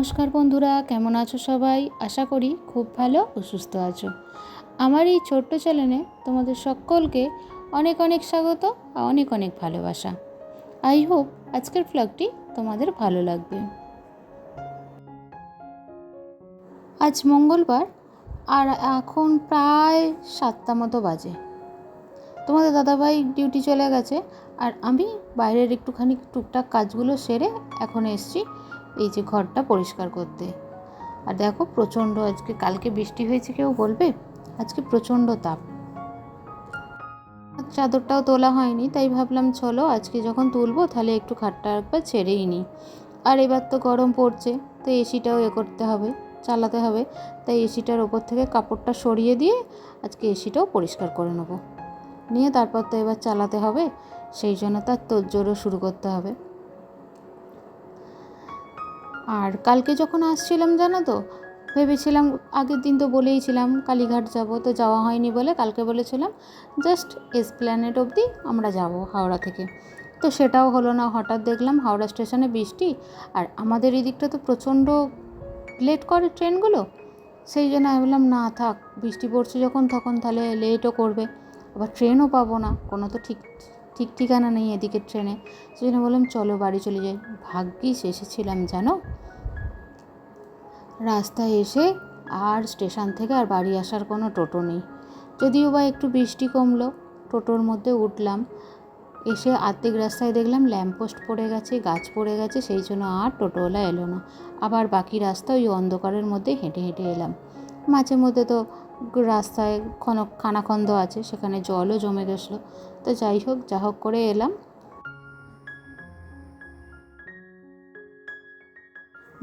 নমস্কার বন্ধুরা, কেমন আছো সবাই? আশা করি খুব ভালো ও সুস্থ আছো। আমার এই ছোট্ট চ্যানেলে তোমাদের সকলকে অনেক অনেক স্বাগত আর অনেক অনেক ভালোবাসা। আই হোপ আজকের ব্লগটি তোমাদের ভালো লাগবে। আজ মঙ্গলবার আর এখন প্রায় 7টা মতো বাজে। তোমাদের দাদাভাই ডিউটি চলে গেছে আর আমি বাইরের একটুখানি টুকটাক কাজগুলো সেরে এখন এসেছি এই যে ঘরটা পরিষ্কার করতে। আর দেখো প্রচণ্ড, আজকে কালকে বৃষ্টি হয়েছে কেউ বলবে, আজকে প্রচণ্ড তাপ। চাদরটাও তোলা হয়নি, তাই ভাবলাম চলো আজকে যখন তুলবো তাহলে একটু খাটটা একবার ছেড়েই নিই। আর এবার তো গরম পড়ছে, তো এসিটাও করতে হবে, চালাতে হবে, তাই এসিটার ওপর থেকে কাপড়টা সরিয়ে দিয়ে আজকে এসিটাও পরিষ্কার করে নেবো, নিয়ে তারপর তো এবার চালাতে হবে, সেই জন্য তার তোড়জোড়ও শুরু করতে হবে। আর কালকে যখন আসছিলাম জানো তো, ভেবেছিলাম, আগের দিন তো বলেইছিলাম কালীঘাট যাব, তো যাওয়া হয়নি বলে কালকে বলেছিলাম জাস্ট এসপ্ল্যানেড অবধি আমরা যাব হাওড়া থেকে। তো সেটাও হলো না, হঠাৎ দেখলাম হাওড়া স্টেশনে বৃষ্টি, আর আমাদের এই দিকটা তো প্রচণ্ড লেট করে ট্রেনগুলো, সেই জন্য আমি বললাম না থাক, বৃষ্টি পড়ছে যখন তখন তাহলে লেটও করবে, আবার ট্রেনও পাবো না, কোনো তো ঠিক ঠিকানা নেই এদিকে ট্রেনে, সেই জন্য বললাম চলো বাড়ি চলে যাই। ভাগ্যিস এসেছিলাম জানো, রাস্তায় এসে আর স্টেশন থেকে আর বাড়ি আসার কোনো টোটো নেই, যদিও বা একটু বৃষ্টি কমলো, টোটোর মধ্যে উঠলাম, এসে আর্ধেক রাস্তায় দেখলাম ল্যাম্পপোস্ট পড়ে গেছে, গাছ পড়ে গেছে, সেই জন্য আর টোটোওয়ালা এলো না। আবার বাকি রাস্তা ওই অন্ধকারের মধ্যে হেঁটে হেঁটে এলাম। মাঝে মধ্যে তো রাস্তায় খানাখন্দ আছে, সেখানে জলও জমে গেছিলো, তো যাই হোক যা হোক করে এলাম।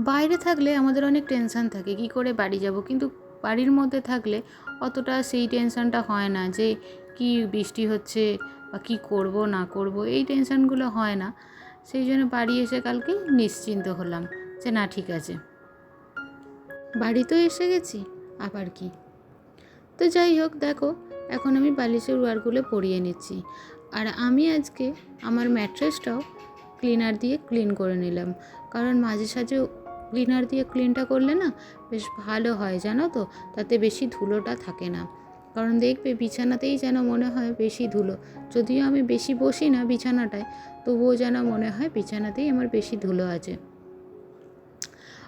বাইরে থাকলে আমাদের অনেক টেনশান থাকে কী করে বাড়ি যাব, কিন্তু বাড়ির মধ্যে থাকলে অতটা সেই টেনশানটা হয় না যে কি বৃষ্টি হচ্ছে বা কী করব না করব, এই টেনশানগুলো হয় না। সেই জন্য বাড়ি এসে কালকে নিশ্চিন্ত হলাম যে না ঠিক আছে, বাড়ি তো এসে গেছি, আবার কি। তো যাই হোক দেখো, এখন আমি বালিশের ওয়ারগুলো পরিয়ে নিচ্ছি, আর আমি আজকে আমার ম্যাট্রেসটাও ক্লিনার দিয়ে ক্লিন করে নিলাম, কারণ মাঝে সাঝে ক্লিনার দিয়ে ক্লিনটা করলে না বেশ ভালো হয় জানো তো, তাতে বেশি ধুলোটা থাকে না। কারণ দেখবে বিছানাতেই যেন মনে হয় বেশি ধুলো, যদিও আমি বেশি বসি না বিছানাটায়, তবুও যেন মনে হয় বিছানাতেই আমার বেশি ধুলো আছে।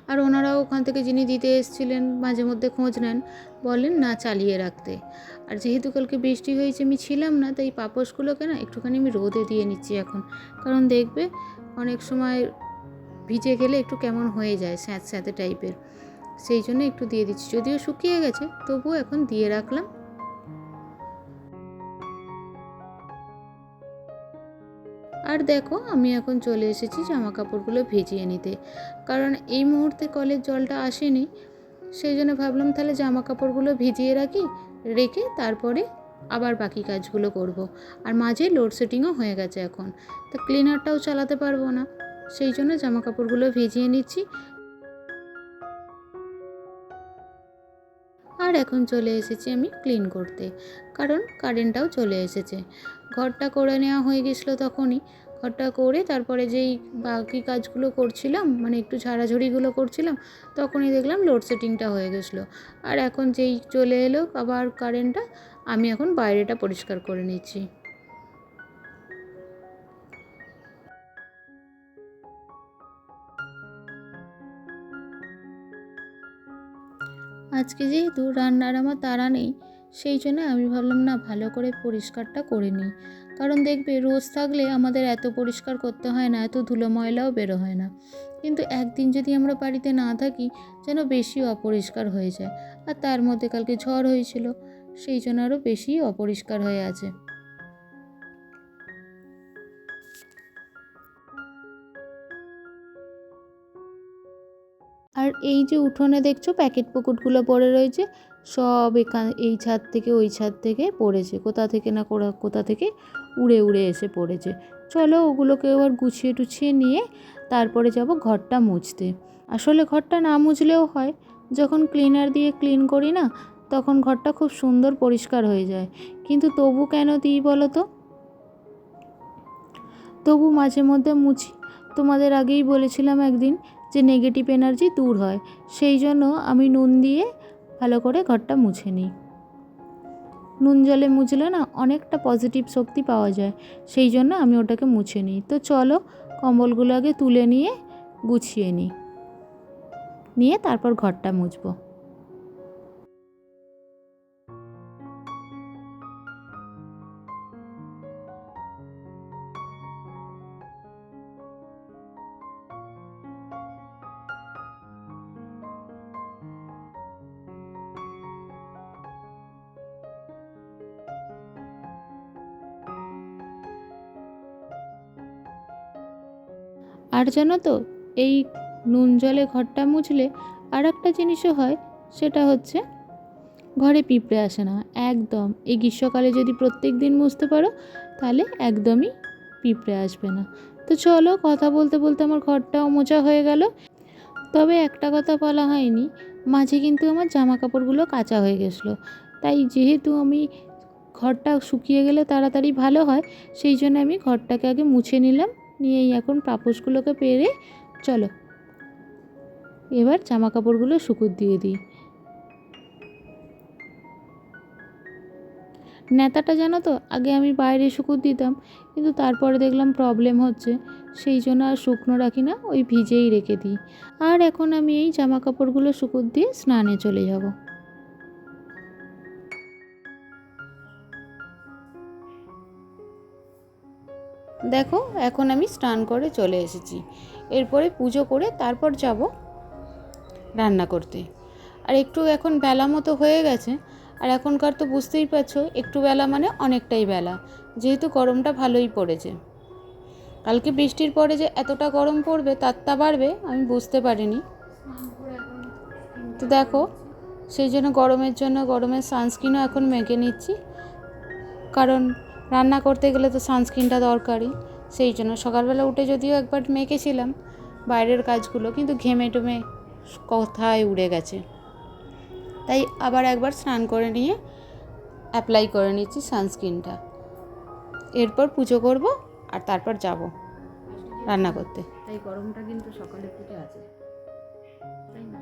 আর ওনারাও ওখান থেকে যিনি দিতে এসেছিলেন মাঝে মধ্যে খোঁজ নেন, বলেন না চালিয়ে রাখতে। আর যেহেতু কালকে বৃষ্টি হয়েছে আমি ছিলাম না, তাই পাপোশগুলোকে না একটুখানি আমি রোদে দিয়ে নিচ্ছি এখন, কারণ দেখবে অনেক সময় ভিজে গেলে একটু কেমন হয়ে যায় স্যাঁতস্যাঁতে টাইপের, সেই জন্য একটু দিয়ে দিচ্ছি, যদিও শুকিয়ে গেছে তবুও এখন দিয়ে রাখলাম। আর দেখো আমি এখন চলে এসেছি জামা কাপড়গুলো ভিজিয়ে নিতে, কারণ এই মুহূর্তে কলের জলটা আসেনি, সেই জন্য ভাবলাম তাহলে জামা কাপড়গুলো ভিজিয়ে রেখে তারপরে আবার বাকি কাজগুলো করব। আর মাঝে লোডশেডিংও হয়ে গেছে এখন, তো ক্লিনারটাও চালাতে পারবো না, সেই জন্য জামা কাপড়গুলো ভিজিয়ে নিচ্ছি। আর এখন চলে এসেছি আমি ক্লিন করতে, কারণ কারেন্টটাও চলে এসেছে। ঘরটা করে নেওয়া হয়ে গেছিলো তখনই, ঘরটা করে তারপরে যেই বাকি কাজগুলো করছিলাম, মানে একটু ঝাড়াঝুড়িগুলো করছিলাম, তখনই দেখলাম লোডশেডিংটা হয়ে গেছিলো। আর এখন যেই চলে এলো আবার কারেন্টটা, আমি এখন বাইরেটা পরিষ্কার করে নিচ্ছি। আজকে যেহেতু রান্নার আমার তাড়া নেই, সেই জন্য আমি ভাবলাম না ভালো করে পরিষ্কারটা করে নিই, কারণ দেখবে রোজ থাকলে আমাদের এত পরিষ্কার করতে হয় না, এত ধুলো ময়লাও বেরো হয় না, কিন্তু একদিন যদি আমরা বাড়িতে না থাকি যেন বেশি অপরিষ্কার হয়ে যায়। আর তার মধ্যে কালকে ঝড় হয়েছিল, সেই জন্য আরও বেশি অপরিষ্কার হয়ে আছে। আর এই যে উঠোনে দেখছো প্যাকেট পকুটগুলো পড়ে রয়েছে, সব এই ছাদ থেকে ওই ছাদ থেকে পড়েছে, কোথা থেকে উড়ে উড়ে এসে পড়েছে। চলো ওগুলোকে এবার গুছিয়ে টুছিয়ে নিয়ে তারপরে যাব ঘরটা মুছতে। আসলে ঘরটা না মুছলেও হয়, যখন ক্লিনার দিয়ে ক্লিন করি না তখন ঘরটা খুব সুন্দর পরিষ্কার হয়ে যায়, কিন্তু তবু কেন দিই বলো তো, তবু মাঝে মধ্যে মুছি। তোমাদের আগেই বলেছিলাম একদিন যে নেগেটিভ এনার্জি দূর হয়। সেই জন্য আমি নুন দিয়ে ভালো করে ঘরটা মুছে নিই। নুন জলে মুছলে না অনেকটা পজিটিভ শক্তি পাওয়া যায়, সেই জন্য আমি ওটাকে মুছে নিই। তো চলো কম্বলগুলো আগে তুলে নিয়ে গুছিয়ে নিয়ে তারপর ঘরটা মুছবো। আর জানো তো, এই নুন জলে ঘরটা মুছলে আর একটা জিনিসও হয়, সেটা হচ্ছে ঘরে পিঁপড়ে আসে না একদম। এই গ্রীষ্মকালে যদি প্রত্যেক দিন মুছতে পারো তাহলে একদমই পিঁপড়ে আসবে না। তো চলো, কথা বলতে বলতে আমার ঘরটাও মোছা হয়ে গেল। তবে একটা কথা বলা হয়নি, মাঝে কিন্তু আমার জামা কাপড়গুলো কাচা হয়ে গেছিলো। তাই যেহেতু আমি ঘরটা শুকিয়ে গেলে তাড়াতাড়ি ভালো হয়, সেই জন্য আমি ঘরটাকে আগে মুছে নিলাম। নিয়েই এখন পাপোশগুলোকে পেরে চলো এবার জামা কাপড়গুলো শুকুর দিয়ে দিই। নেতাটা জানো তো, আগে আমি বাইরে শুকুর দিতাম, কিন্তু তারপরে দেখলাম প্রবলেম হচ্ছে, সেই জন্য আর শুকনো রাখি না, ওই ভিজেই রেখে দিই। আর এখন আমি এই জামা কাপড়গুলো শুকুর দিয়ে স্নানে চলে যাব। দেখো এখন আমি স্নান করে চলে এসেছি। এরপরে পুজো করে তারপর যাব রান্না করতে। আর একটু এখন বেলা মতো হয়ে গেছে, আর এখনকার তো বুঝতেই পারছো একটু বেলা মানে অনেকটাই বেলা, যেহেতু গরমটা ভালোই পড়েছে। কালকে বৃষ্টির পরে যে এতটা গরম পড়বে, তাপটা বাড়বে, আমি বুঝতে পারিনি। তো দেখো, সেই জন্য গরমের সানস্ক্রিনও এখন মেখে নিচ্ছি, কারণ রান্না করতে গেলে তো সানস্ক্রিনটা দরকারই। সেই জন্য সকালবেলা উঠে যদিও একবার মেখেছিলাম বাইরের কাজগুলো, কিন্তু ঘেমে টেমে কোথায় উড়ে গেছে, তাই আবার একবার স্নান করে নিয়ে অ্যাপ্লাই করে নিচ্ছি সানস্ক্রিনটা। এরপর পুজো করব আর তারপর যাব রান্না করতে। তাই গরমটা কিন্তু সকালের থেকে আছে, তাই না?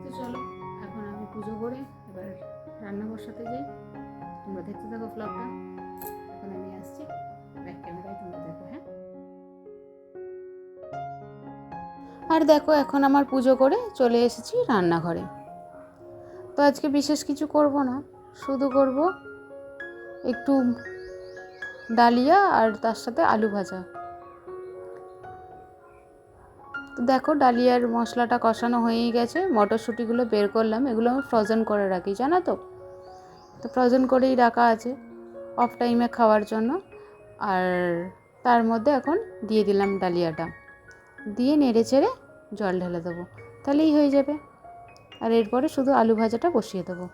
তো চলো এখন আমি পুজো করে এবার রান্না বসাতে যাই। তোমরা দেখতে থাকো ব্লগটা। এখন আমি আসছি ব্যাক ক্যামেরায়, তোমরা দেখো। হ্যাঁ, আর দেখো এখন আমার পুজো করে চলে এসেছি রান্নাঘরে। তো আজকে বিশেষ কিছু করব না, শুধু করব একটু ডালিয়া আর তার সাথে আলু ভাজা। তো দেখো ডালিয়ার মশলাটা কষানো হয়েই গেছে, মটরশুঁটিগুলো বের করলাম, এগুলো আমি ফ্রোজেন করে রাখি জানো তো। তো ফ্রোজেন করেই রাখা আছে অফ টাইমে খাওয়ার জন্য। আর তার মধ্যে এখন দিয়ে দিলাম ডালিয়াটা, দিয়ে নেড়ে চেড়ে জল ঢেলে দেবো, তাহলেই হয়ে যাবে। আর এরপরে শুধু আলু ভাজাটা বসিয়ে দেবো।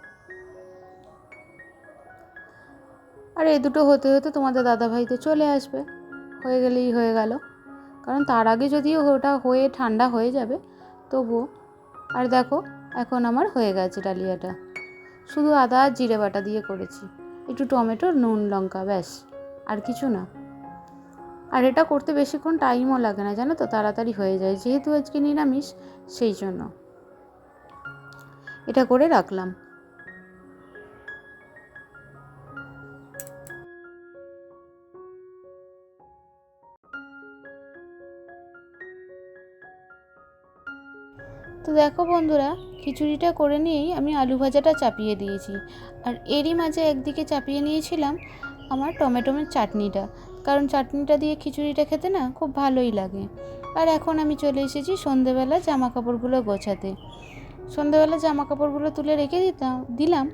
আর এই দুটো হতে হতে তোমাদের দাদাভাই তো চলে আসবে, হয়ে গেলেই হয়ে গেল। কারণ তার আগে যদিও ওটা হয়ে ঠান্ডা হয়ে যাবে তবুও। আর দেখো এখন আমার হয়ে গেছে ডালিয়াটা, শুধু আদা আর জিরে বাটা দিয়ে করেছি, একটু টমেটো নুন লঙ্কা, ব্যাস, আর কিছু না। আর এটা করতে বেশিক্ষণ টাইমও লাগে না জানো তো, তাড়াতাড়ি হয়ে যায়, যেহেতু আজকে নিরামিষ সেই জন্য এটা করে রাখলাম। তো দেখো বন্ধুরা, খিচুড়িটা করে নিয়েই আমি আলু ভাজাটা চাপিয়ে দিয়েছি। আর এরই মাঝে একদিকে চাপিয়ে নিয়েছিলাম আমার টমেটোমের চাটনিটা, কারণ চাটনিটা দিয়ে খিচুড়িটা খেতে না খুব ভালোই লাগে। আর এখন আমি চলে এসেছি সন্ধেবেলা জামা কাপড়গুলো গোছাতে। সন্ধেবেলা জামা কাপড়গুলো তুলে রেখে দিলাম,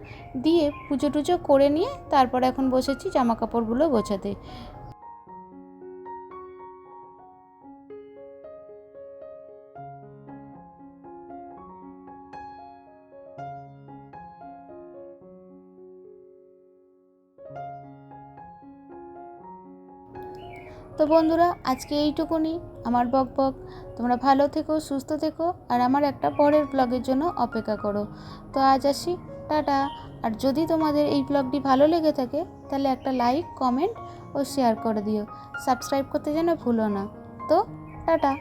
দিয়ে পুজো টুজো করে নিয়ে তারপর এখন বসেছি জামা কাপড়গুলো গোছাতে। তো বন্ধুরা, আজকে এইটুকুনি আমার বকবক। তোমরা ভালো থেকো, সুস্থ থেকো, আর আমার একটা পরের ব্লগের জন্য অপেক্ষা করো। তো আজ আসি, টাটা। আর যদি তোমাদের এই ব্লগটি ভালো লেগে থাকে তাহলে একটা লাইক, কমেন্ট ও শেয়ার করে দিও। সাবস্ক্রাইব করতে যেন ভুলো না। তো টাটা।